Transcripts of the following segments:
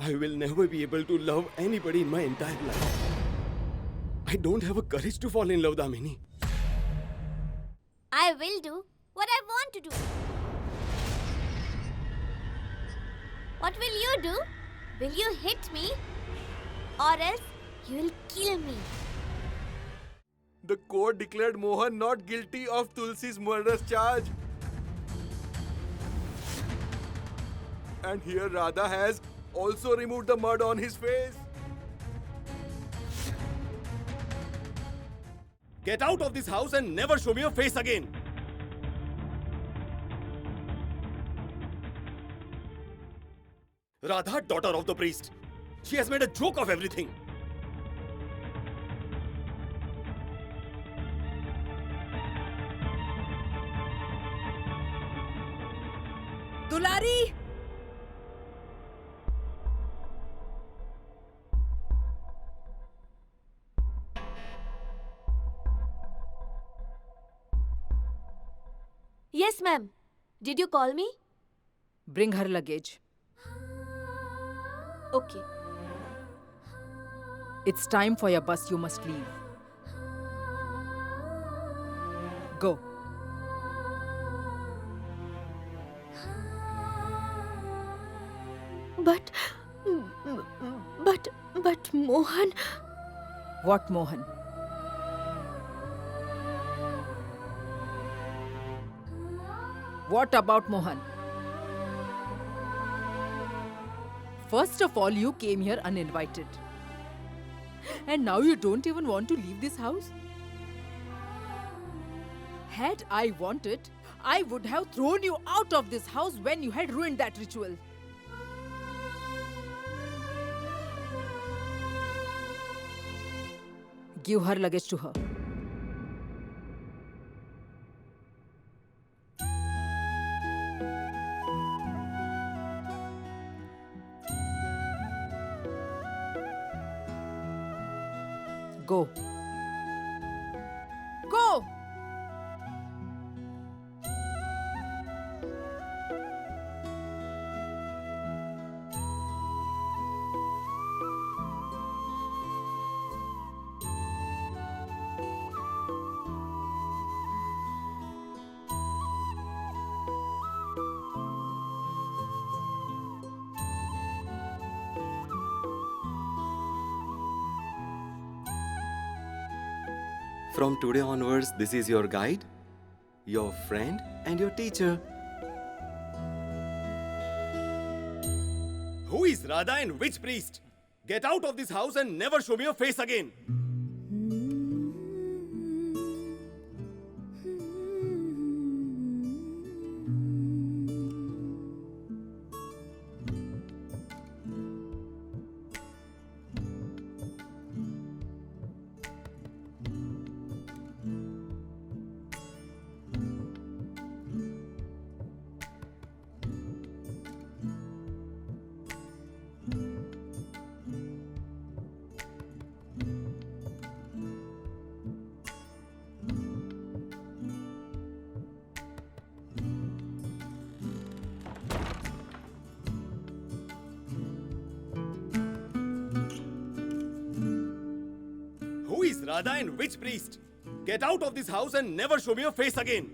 I will never be able to love anybody in my entire life. I don't have a courage to fall in love, Damini. I will do what I want to do. What will you do? Will you hit me? Or else you will kill me. The court declared Mohan not guilty of Tulsi's murderous charge. And here Radha has also removed the mud on his face. Get out of this house and never show me your face again. Radha, daughter of the priest. She has made a joke of everything. Dulari! Yes, ma'am. Did you call me? Bring her luggage. Okay. It's time for your bus. You must leave. Go. But Mohan. What, Mohan? What about Mohan? First of all, you came here uninvited. And now you don't even want to leave this house? Had I wanted, I would have thrown you out of this house when you had ruined that ritual. Give her luggage to her. Go. Go! From today onwards, this is your guide, your friend, and your teacher. Who is Radha and which priest? Get out of this house and never show me your face again. Who is Radha and which priest? Get out of this house and never show me your face again.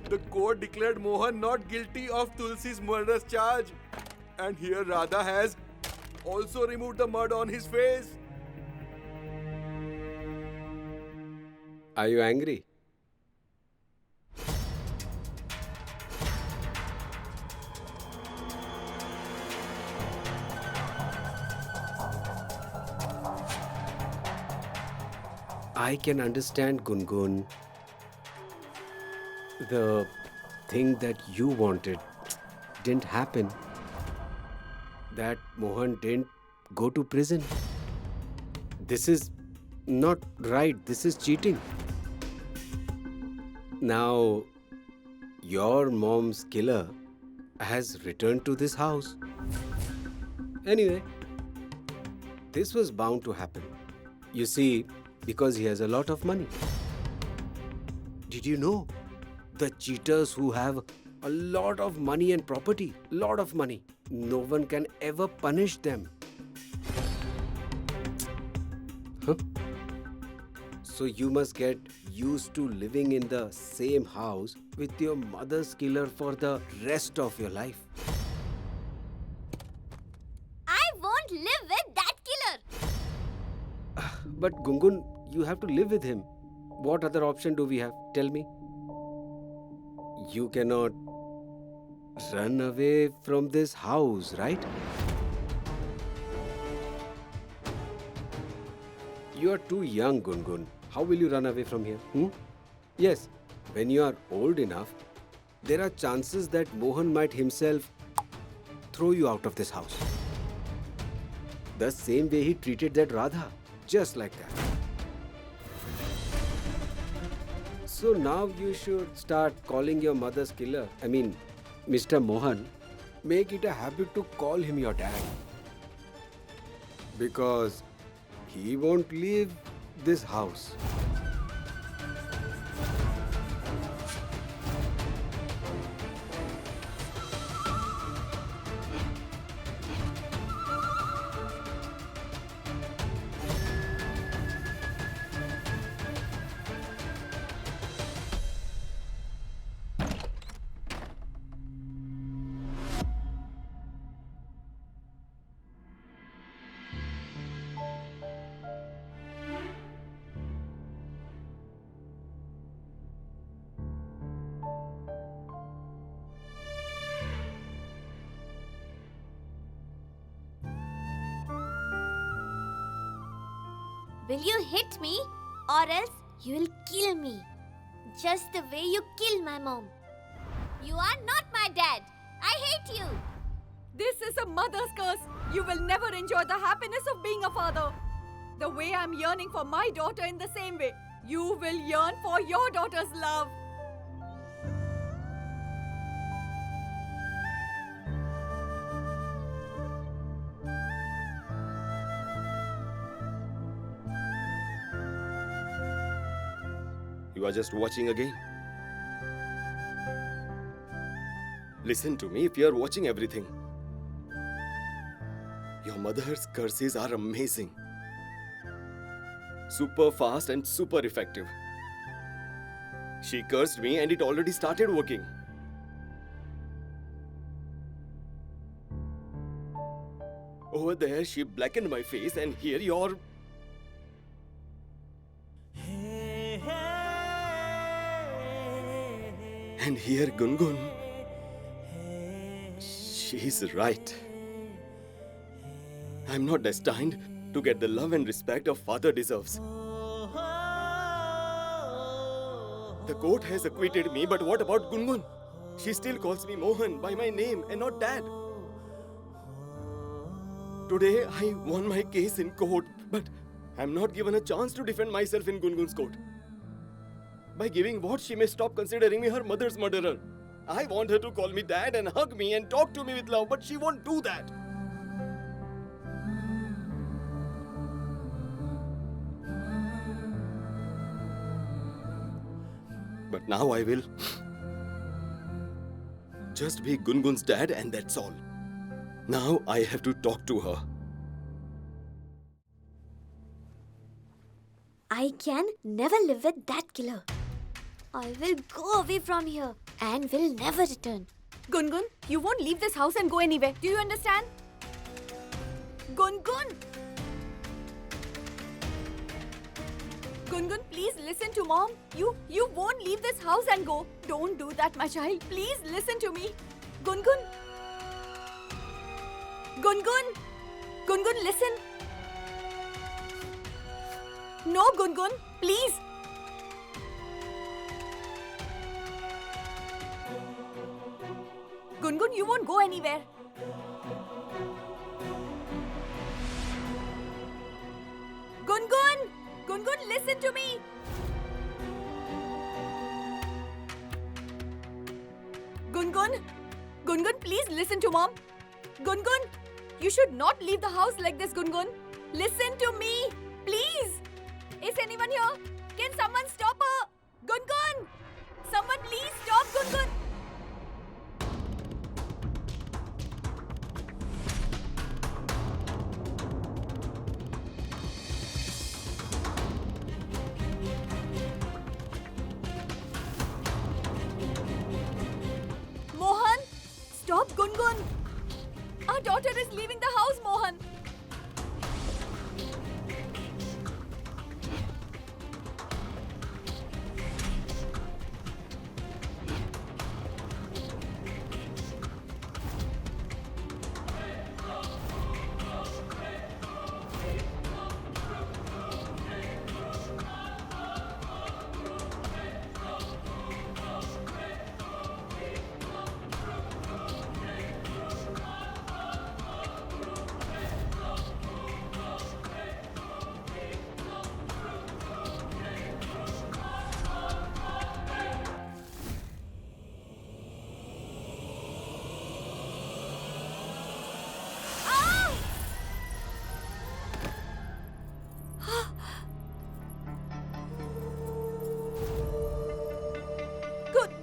The court declared Mohan not guilty of Tulsi's murderous charge. And here Radha has also removed the mud on his face. Are you angry? I can understand, Gungun. The thing that you wanted didn't happen. That Mohan didn't go to prison. This is not right. This is cheating. Now, your mom's killer has returned to this house. Anyway, this was bound to happen. You see, because he has a lot of money. Did you know? The cheaters who have a lot of money and property, lot of money, no one can ever punish them. Huh? So you must get used to living in the same house with your mother's killer for the rest of your life. I won't live with that killer. But Gungun, you have to live with him. What other option do we have? Tell me. You cannot run away from this house, right? You are too young, Gungun. How will you run away from here? Yes, when you are old enough, there are chances that Mohan might himself throw you out of this house. The same way he treated that Radha, just like that. So now you should start calling your mother's killer, Mr. Mohan. Make it a habit to call him your dad. Because he won't leave this house. Will you hit me or else you will kill me? Just the way you killed my mom. You are not my dad. I hate you. This is a mother's curse. You will never enjoy the happiness of being a father. The way I'm yearning for my daughter in the same way, you will yearn for your daughter's love. You are just watching again. Listen to me if you are watching everything. Your mother's curses are amazing. Super fast and super effective. She cursed me and it already started working. Over there, she blackened my face, and here you're... And here, Gungun. She's right. I'm not destined to get the love and respect a father deserves. The court has acquitted me, but what about Gungun? She still calls me Mohan by my name and not Dad. Today, I won my case in court, but I'm not given a chance to defend myself in Gungun's court. By giving what, she may stop considering me her mother's murderer. I want her to call me Dad and hug me and talk to me with love, but she won't do that. But now I will just be Gungun's dad, and that's all. Now I have to talk to her. I can never live with that killer. I will go away from here and will never return. Gungun, you won't leave this house and go anywhere. Do you understand? Gungun! Gungun, please listen to Mom. You won't leave this house and go. Don't do that, my child. Please listen to me. Gungun! Gungun! Gungun, listen. No, Gungun. Please. Gungun, you won't go anywhere. Gungun! Gungun, listen to me! Gungun! Gungun, please listen to Mom. Gungun, you should not leave the house like this, Gungun. Listen to me, please. Is anyone here? Can someone stop her? Gungun! Someone please stop Gungun! Mohan, stop Gungun. Our daughter is leaving the house, Mohan.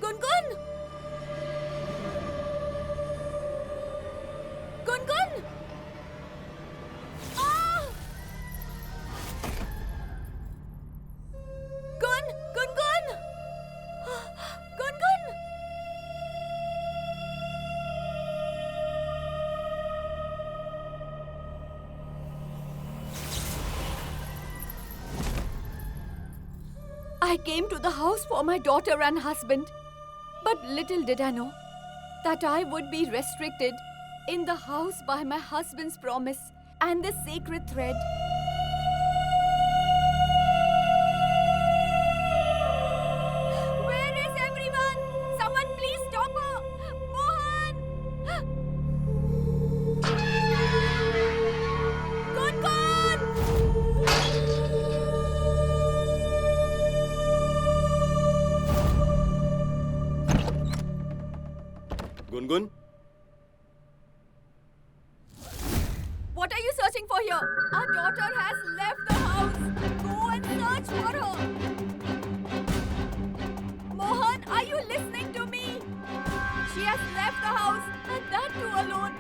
Gungun! Gungun! Ah! Gungun! Gungun! I came to the house for my daughter and husband. But little did I know that I would be restricted in the house by my husband's promise and the sacred thread. Where is everyone? Someone please stop her! Mohan! Gungun! Gungun? What are you searching for here? Our daughter has left the house. Go and search for her. Mohan, are you listening to me? She has left the house, and that too alone.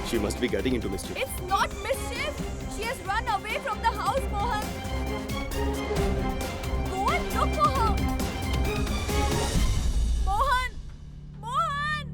She must be getting into mischief. It's not mischief. She has run away from the house, Mohan. Go and look for her. Mohan! Mohan!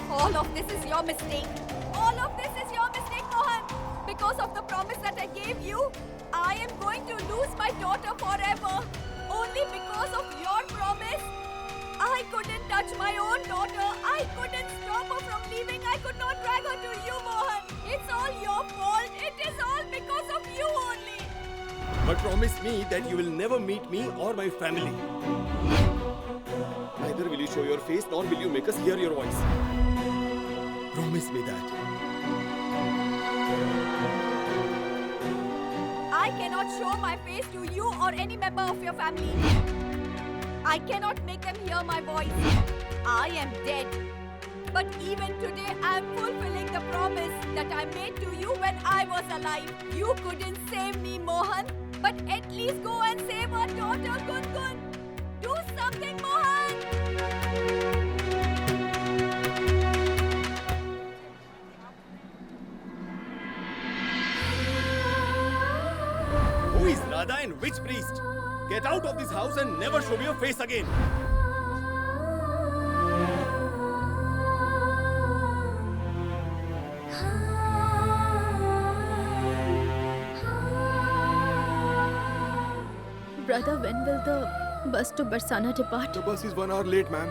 All of this is your mistake. All of this is your mistake, Mohan. Because of the promise that I gave you, I am going to lose my daughter forever. Only because of your promise. I couldn't touch my own daughter. I couldn't stop her from leaving. I could not drag her to you, Mohan. It's all your fault. It is all because of you only. But promise me that you will never meet me or my family. Neither will you show your face nor will you make us hear your voice. Promise me that. I cannot show my face to you or any member of your family. I cannot make them hear my voice. I am dead. But even today, I am fulfilling the promise that I made to you when I was alive. You couldn't save me, Mohan. But at least go and save our daughter, Gungun. Do something, Mohan! Who is Radha and which priest? Get out of this house and never show me your face again. Brother, when will the bus to Barsana depart? The bus is 1 hour late, ma'am.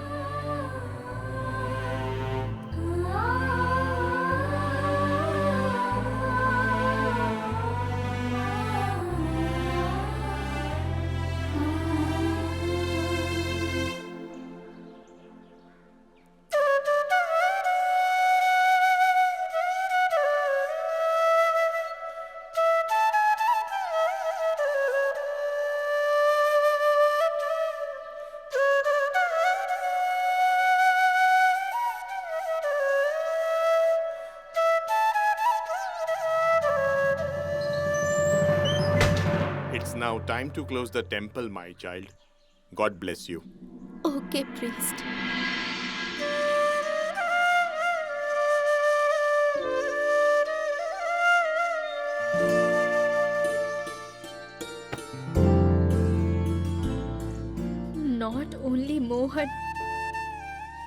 It's now time to close the temple, my child. God bless you. Okay, priest. Not only Mohan,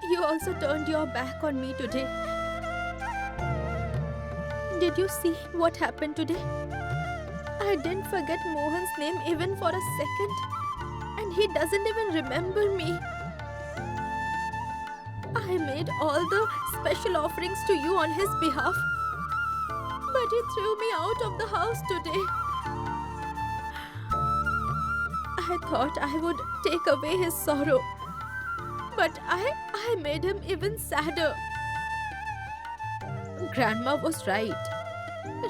you also turned your back on me today. Did you see what happened today? I didn't forget Mohan's name even for a second. And he doesn't even remember me. I made all the special offerings to you on his behalf. But he threw me out of the house today. I thought I would take away his sorrow. But I made him even sadder. Grandma was right.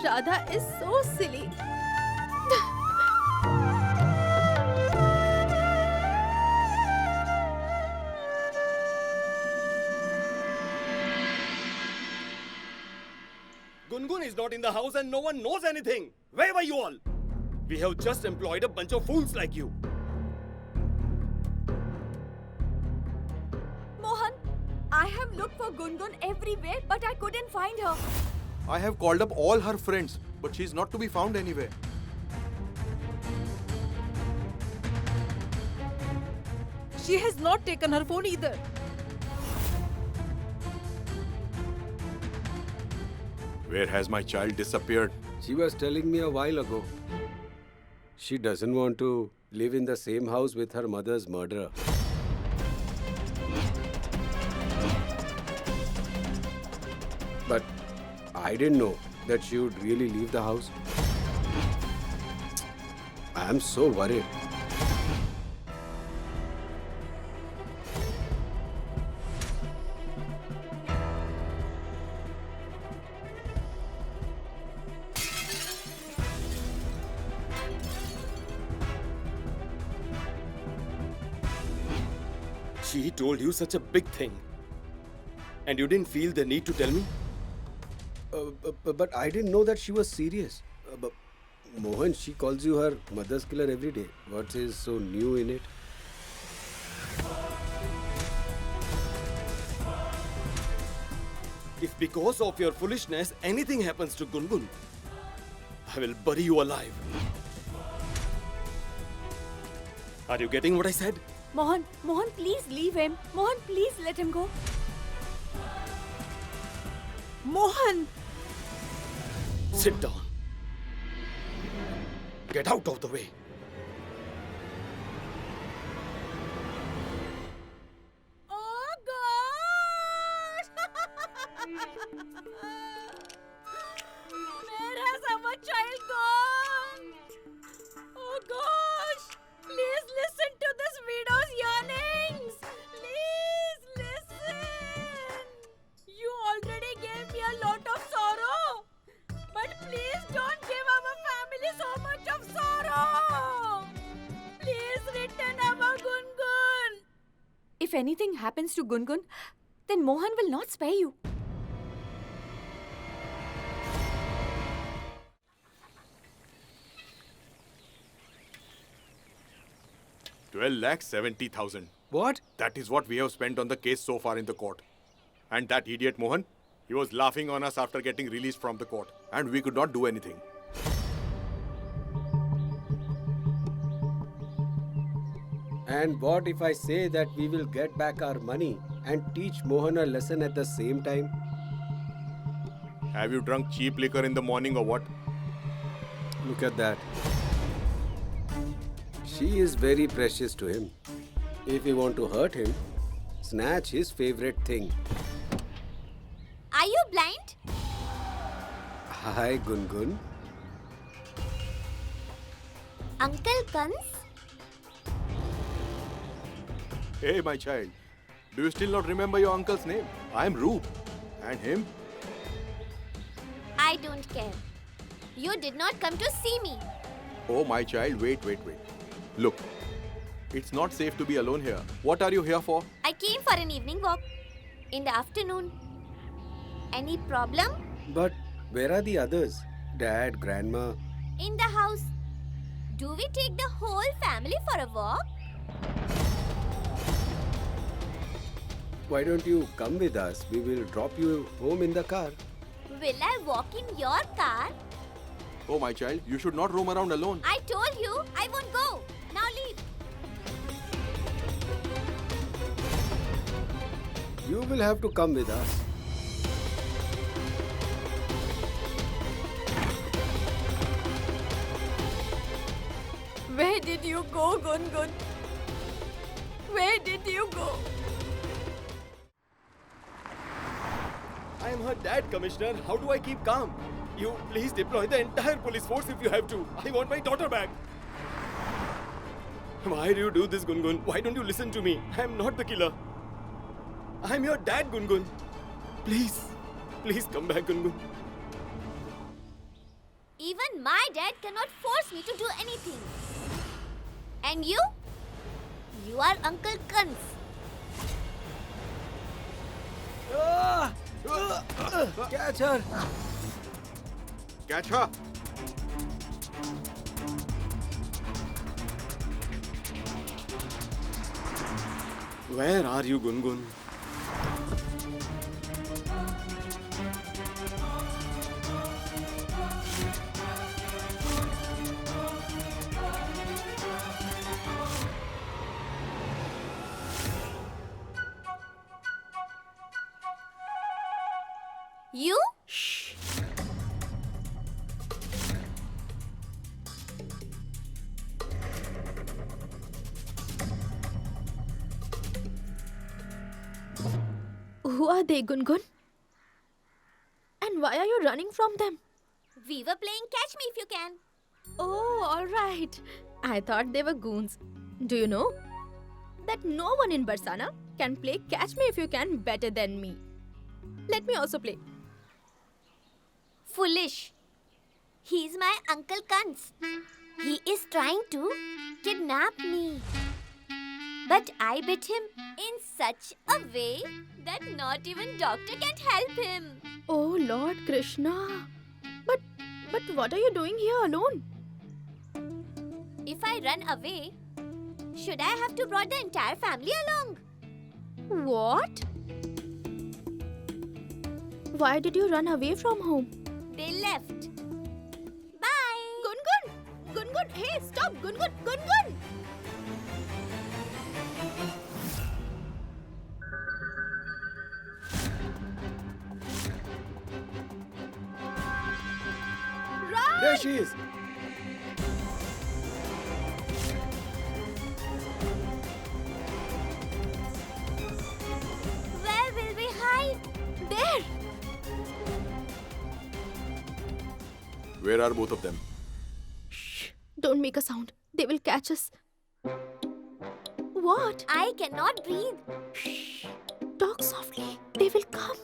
Radha is so silly. Gungun is not in the house and no one knows anything. Where were you all? We have just employed a bunch of fools like you. Mohan, I have looked for Gungun everywhere, but I couldn't find her. I have called up all her friends, but she's not to be found anywhere. She has not taken her phone either. Where has my child disappeared? She was telling me a while ago. She doesn't want to live in the same house with her mother's murderer. But I didn't know that she would really leave the house. I am so worried. She told you such a big thing. And you didn't feel the need to tell me? But I didn't know that she was serious. But Mohan, she calls you her mother's killer every day. What is so new in it? If because of your foolishness anything happens to Gungun, I will bury you alive. Are you getting what I said? Mohan, please leave him. Mohan, please let him go. Mohan! Sit down. Get out of the way. Oh gosh! Where has our child gone? Oh gosh! Please listen to this widow's yearnings. Please listen. You already gave me a lot of sorrow. But please don't give our family so much of sorrow. Please return our Gungun. If anything happens to Gungun, then Mohan will not spare you. $12,70,000. What? That is what we have spent on the case so far in the court. And that idiot Mohan, he was laughing on us after getting released from the court. And we could not do anything. And what if I say that we will get back our money and teach Mohan a lesson at the same time? Have you drunk cheap liquor in the morning or what? Look at that. She is very precious to him. If you want to hurt him, snatch his favorite thing. Are you blind? Hi, Gungun. Uncle Kans? Hey, my child. Do you still not remember your uncle's name? I am Roop. And him? I don't care. You did not come to see me. Oh, my child, wait. Look, it's not safe to be alone here. What are you here for? I came for an evening walk in the afternoon. Any problem? But where are the others? Dad, Grandma? In the house. Do we take the whole family for a walk? Why don't you come with us? We will drop you home in the car. Will I walk in your car? Oh, my child, you should not roam around alone. I told you I won't go. Now leave. You will have to come with us. Where did you go, Gungun? Where did you go? I am her dad, Commissioner. How do I keep calm? You please deploy the entire police force if you have to. I want my daughter back. Why do you do this, Gungun? Why don't you listen to me? I am not the killer. I am your dad, Gungun. Please come back, Gungun. Even my dad cannot force me to do anything. And you? You are Uncle Kans. Catch her! Catch her! Where are you, Gungun? You? Who are they, Gungun? And why are you running from them? We were playing Catch Me If You Can. Oh, alright. I thought they were goons. Do you know that no one in Barsana can play Catch Me If You Can better than me? Let me also play. Foolish. He's my Uncle Kans. He is trying to kidnap me. But I bit him in such a way that not even doctor can help him. Oh, Lord Krishna. But what are you doing here alone? If I run away, should I have to brought the entire family along? What? Why did you run away from home? They left. Bye. Gungun! Gungun! Hey, stop! Gungun! Gungun! There she is! Where will we hide? There! Where are both of them? Shh! Don't make a sound. They will catch us. What? I cannot breathe. Shh! Talk softly. They will come.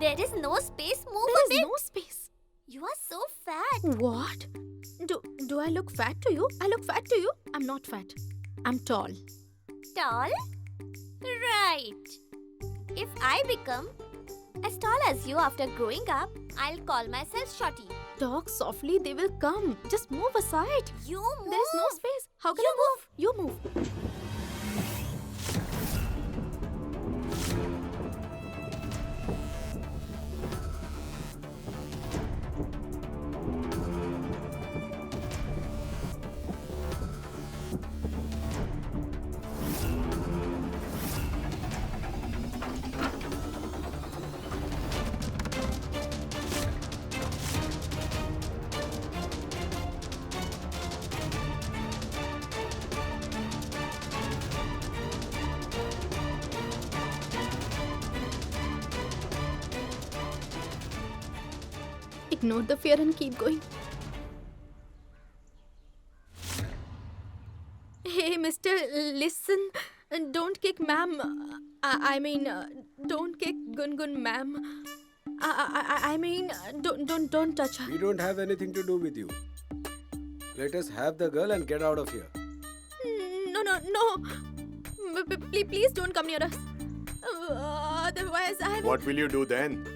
There is no space. Move a There bit. is no space. You are so fat. What? Do I look fat to you? I look fat to you? I'm not fat. I'm tall. Tall? Right. If I become as tall as you after growing up, I'll call myself Shorty. Talk softly. They will come. Just move aside. You move. There is no space. How can You I move? You move. Ignore the fear and keep going. Hey, mister, listen. Don't kick ma'am. I mean, don't kick Gungun, ma'am. I mean, don't touch her. We don't have anything to do with you. Let us have the girl and get out of here. No. Please don't come near us. Otherwise, I will. What will you do then?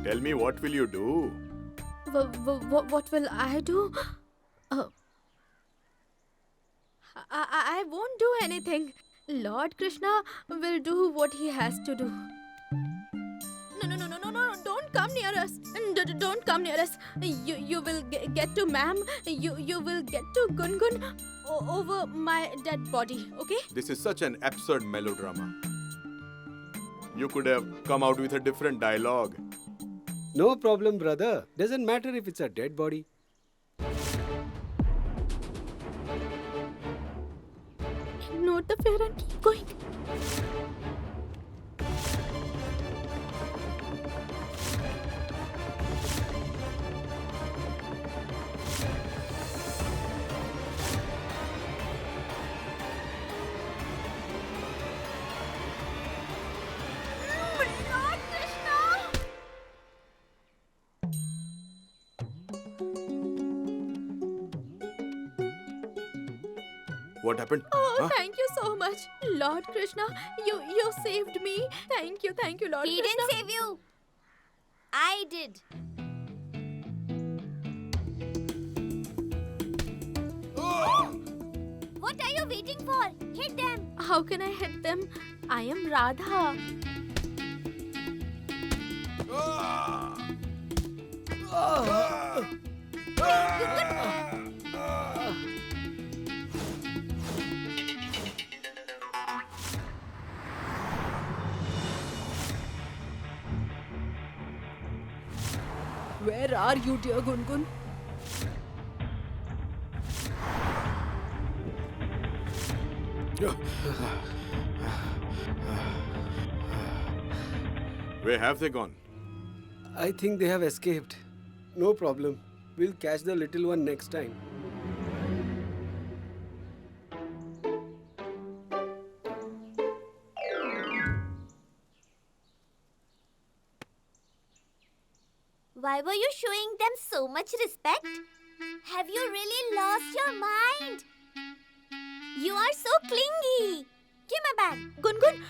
Tell me, what will you do? What will I do? I won't do anything. Lord Krishna will do what he has to do. No, don't come near us. Don't come near us. You will get to ma'am. You will get to Gungun over my dead body, okay? This is such an absurd melodrama. You could have come out with a different dialogue. No problem, brother. Doesn't matter if it's a dead body. Ignore the fear and keep going. Lord Krishna! What happened? Oh, Huh? thank you so much. Lord Krishna, you saved me. Thank you, Lord He Krishna. didn't save you. I did. What are you waiting for? Hit them. How can I hit them? I am Radha. Where are you, dear Gungun? Where have they gone? I think they have escaped. No problem. We'll catch the little one next time. Why were you showing them so much respect? Have you really lost your mind? You are so clingy. Give me back. Gungun,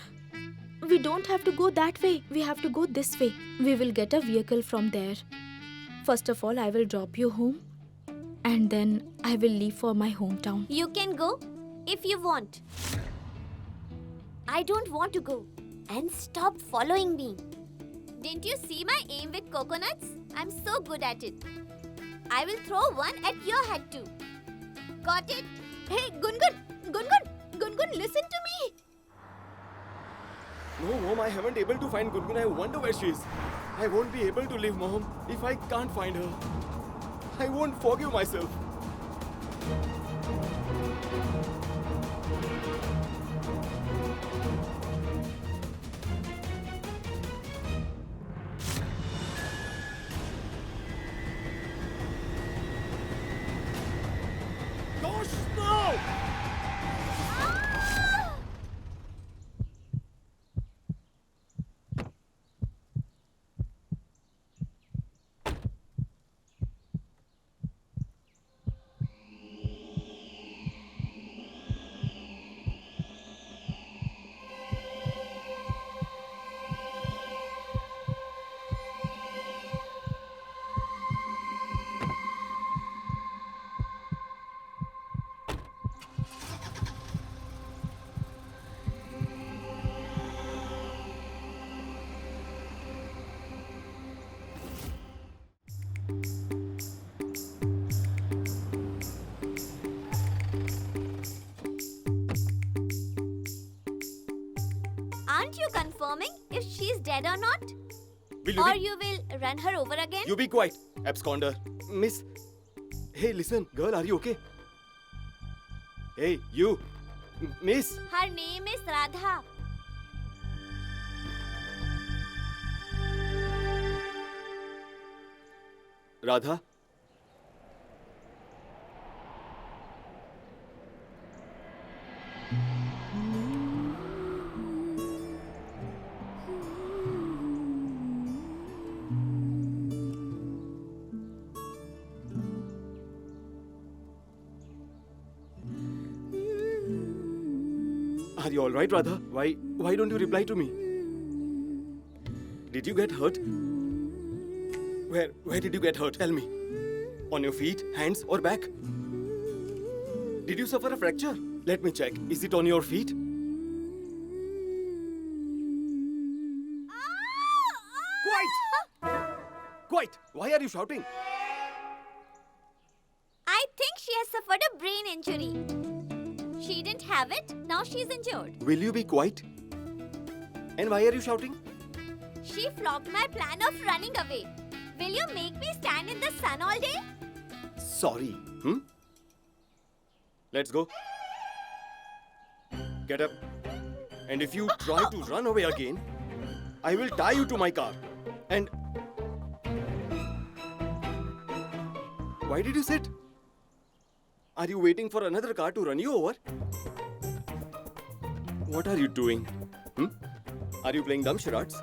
we don't have to go that way. We have to go this way. We will get a vehicle from there. First of all, I will drop you home. And then I will leave for my hometown. You can go if you want. I don't want to go. And stop following me. Didn't you see my aim with coconuts? I'm so good at it. I will throw one at your head too. Got it? Hey, Gungun, listen to me. No, Mom, I haven't able to find Gungun. I wonder where she is. I won't be able to live, Mom, if I can't find her. I won't forgive myself. Gosh, no! Aren't you confirming if she's dead or not? Will you Or be... you will run her over again? You be quiet, absconder. Miss... Hey, listen, girl, are you okay? Hey, you. Miss. Her name is Radha. Radha? Are you all right, Radha? Why don't you reply to me? Did you get hurt? Where did you get hurt? Tell me. On your feet, hands, or back? Did you suffer a fracture? Let me check. Is it on your feet? Quiet! Quiet! Why are you shouting? I think she has suffered a brain injury. She didn't have it, now she's injured. Will you be quiet? And why are you shouting? She flopped my plan of running away. Will you make me stand in the sun all day? Sorry. Let's go. Get up. And if you try to run away again, I will tie you to my car. And... Why did you sit? Are you waiting for another car to run you over? What are you doing? Are you playing dumb charades?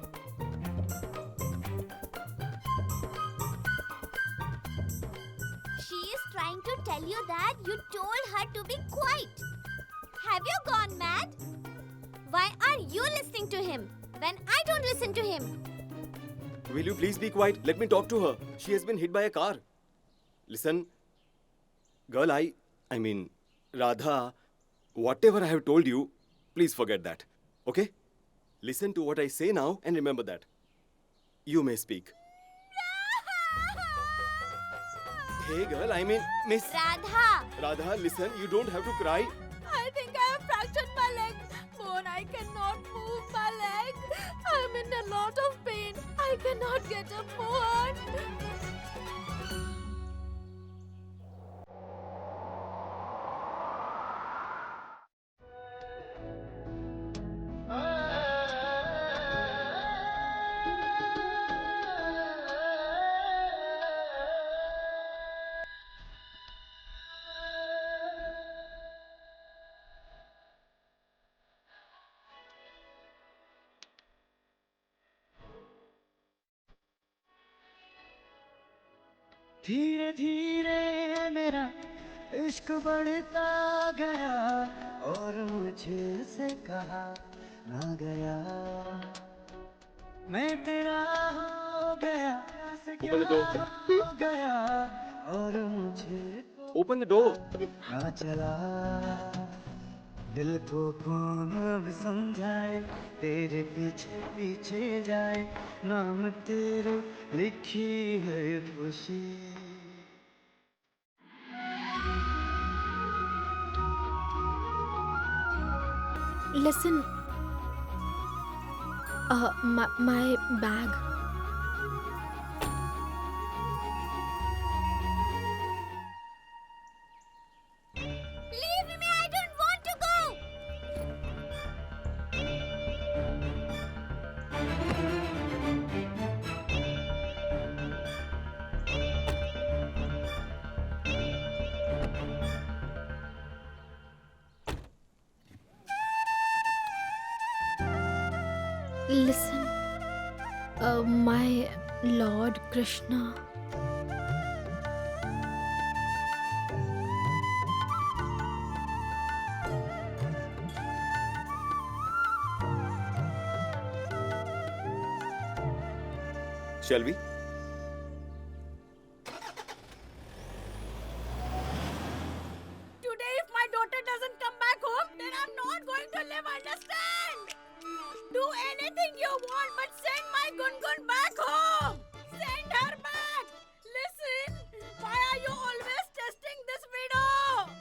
She is trying to tell you that you told her to be quiet. Have you gone mad? Why are you listening to him when I don't listen to him? Will you please be quiet? Let me talk to her. She has been hit by a car. Listen, girl, I mean, Radha, whatever I have told you, please forget that. Okay? Listen to what I say now and remember that. You may speak. Hey girl, I mean, Miss... Radha! Radha, listen, you don't have to cry. I think I have fractured my leg. Mohan, I cannot move my leg. I'm in a lot of pain. I cannot get up, Mohan. धीरे धीरे मेरा इश्क बढ़ता गया और मुझसे कहा ना गया मैं तेरा हो गया Open the door. हो गया और मुझे Open the door. ना चला दिल को कौन अब समझाए तेरे पीछे पीछे जाए नाम तेरे लिखी है खुशी Listen, my bag. Leave me, I don't want to go! Listen, my Lord Krishna. Shall we? Today, if my daughter doesn't come back home, then I'm not going to live, understand? Do anything you want, but send my Gungun back home! Send her back! Listen, why are you always testing this widow?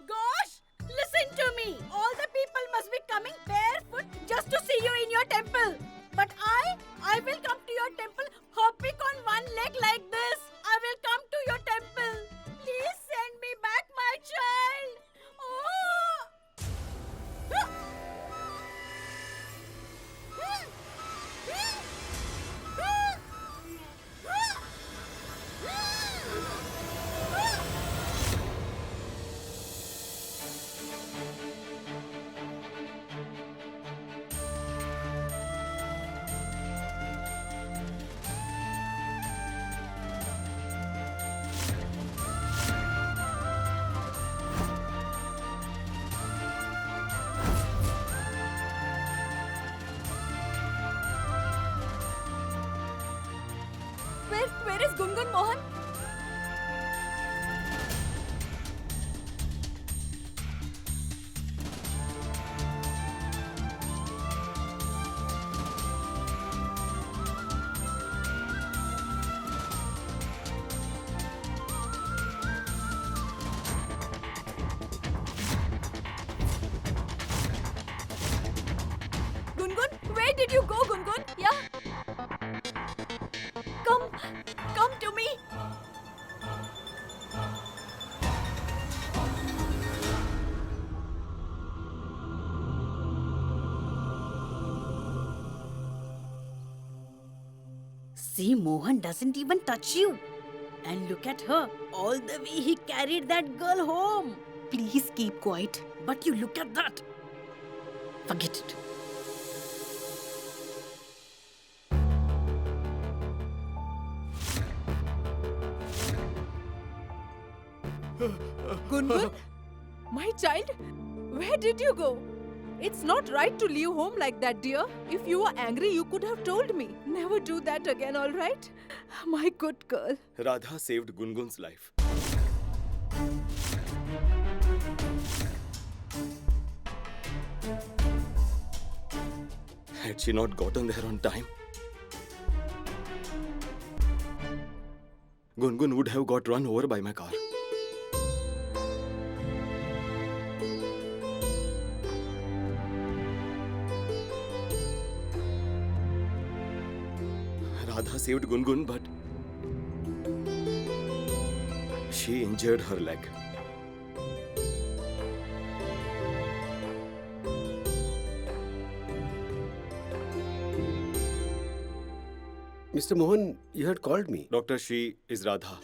Gosh, listen to me. All the people must be coming barefoot just to see you in your temple. But I will come to your temple hopping on one leg like this. I will come to your temple. Please send me back my child. Oh! Where is Gungun, Mohan? Gungun, where did you go, Gungun? Yeah? Come to me. See, Mohan doesn't even touch you. And look at her, all the way he carried that girl home. Please keep quiet. But you look at that. Forget it. Gungun? My child? Where did you go? It's not right to leave home like that, dear. If you were angry, you could have told me. Never do that again, all right? My good girl. Radha saved Gungun's life. Had she not gotten there on time, Gungun would have got run over by my car. Radha saved Gungun, but she injured her leg. Mr. Mohan, you had called me. Doctor, she is Radha.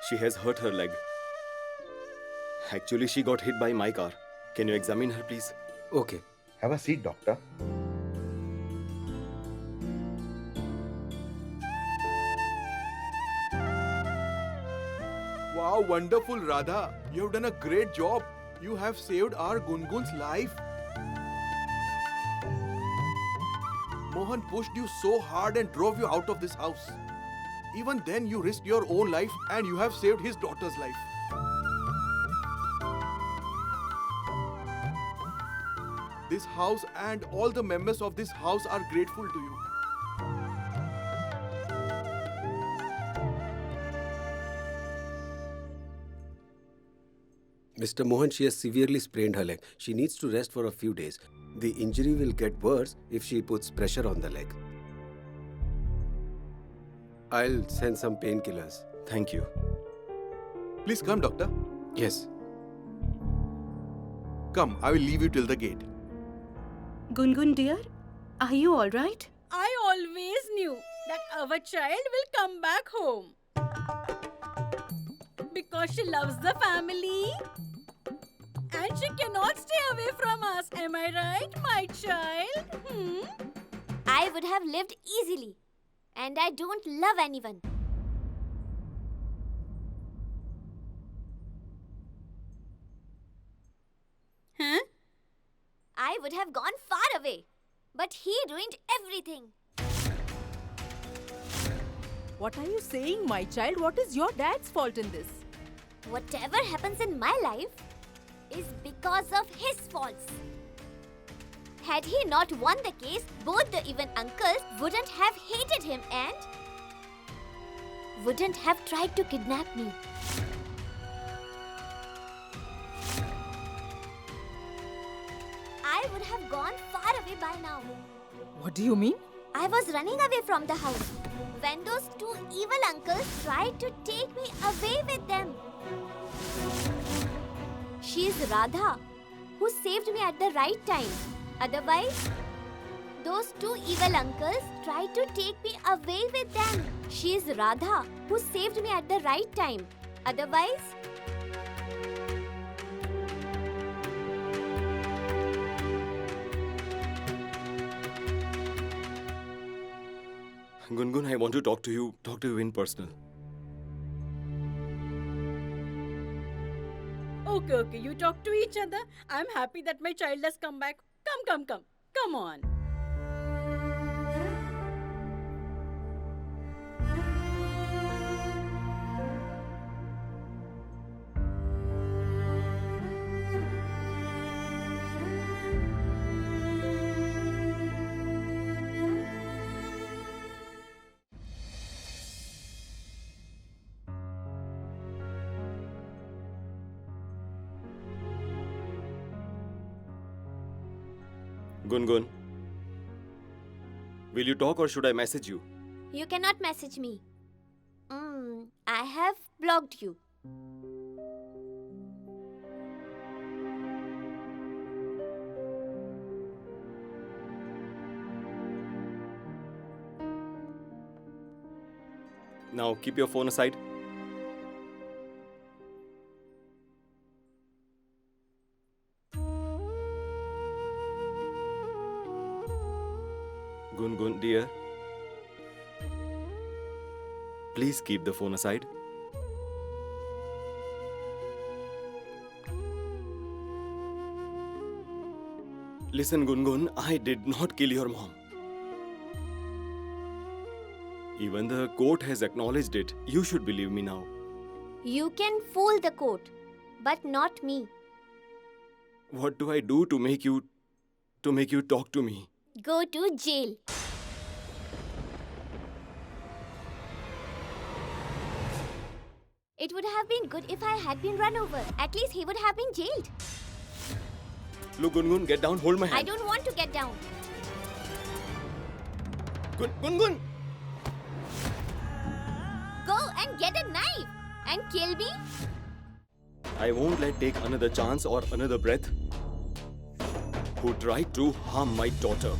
She has hurt her leg. Actually, she got hit by my car. Can you examine her, please? Okay. Have a seat, doctor. Wow, wonderful, Radha. You have done a great job. You have saved our Gungun's life. Mohan pushed you so hard and drove you out of this house. Even then, you risked your own life and you have saved his daughter's life. This house and all the members of this house are grateful to you. Mr. Mohan, she has severely sprained her leg. She needs to rest for a few days. The injury will get worse if she puts pressure on the leg. I'll send some painkillers. Thank you. Please come, doctor. Yes. Come, I will leave you till the gate. Gungun dear, are you all right? I always knew that our child will come back home. Because she loves the family. And she cannot stay away from us. Am I right, my child? I would have lived easily. And I don't love anyone. Huh? I would have gone far away. But he ruined everything. What are you saying, my child? What is your dad's fault in this? Whatever happens in my life is because of his faults. Had he not won the case, both the even uncles wouldn't have hated him and wouldn't have tried to kidnap me. I would have gone far away by now. What do you mean? I was running away from the house when those two evil uncles tried to take me away with them. She is Radha, who saved me at the right time. Otherwise, those two evil uncles tried to take me away with them. She is Radha, who saved me at the right time. Otherwise, Gungun, I want to talk to you in personal. Okay, you talk to each other. I'm happy that my child has come back. Come on. Gungun, will you talk or should I message you? You cannot message me. I have blocked you. Now keep your phone aside. Gungun, dear. Please keep the phone aside. Listen, Gungun, I did not kill your mom. Even the court has acknowledged it. You should believe me now. You can fool the court, but not me. What do I do to make you talk to me? Go to jail. It would have been good if I had been run over. At least he would have been jailed. Look, Gungun, get down. Hold my hand. I don't want to get down. Gungun! Go and get a knife and kill me. I won't let take another chance or another breath who tried to harm my daughter.